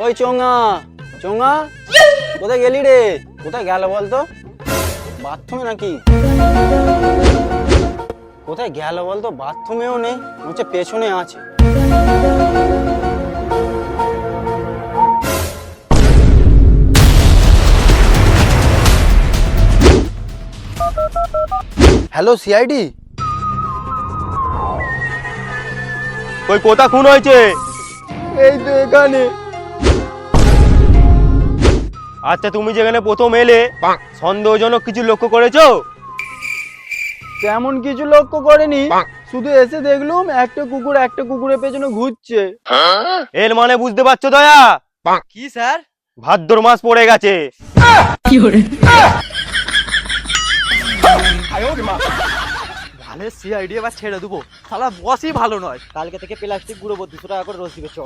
ওই চোঙা চোঙা, কোথায় গেলি রে? কোথায় গেল বলতো? বাথরুমে নাকি? কোথায় গেল বলতো? বাথরুমেও নেই, হচ্ছে পেছনে আছে। Hello CID. ওই কোথা খুন হয়েছে? এই তো এখানে। আচ্ছা, তুমি যেখানে প্রথম এলে সন্দেহজনক কিছু লক্ষ্য করেছো? তেমন কিছু লক্ষ্য করেনি, শুধু এসে দেখলুম একটা কুকুরের পেছনে ঘুরছে। এর মানে বুঝতে পারছো দয়া? কি স্যার? ভাদ্র মাস পড়ে গেছে। ভালো সিআইডি এবার ছেড়ে দেবো, শালা বসই ভালো নয়। কালকে থেকে প্লাস্টিক গুঁড়ো 200 টাকা করে রোজ দিবে। চ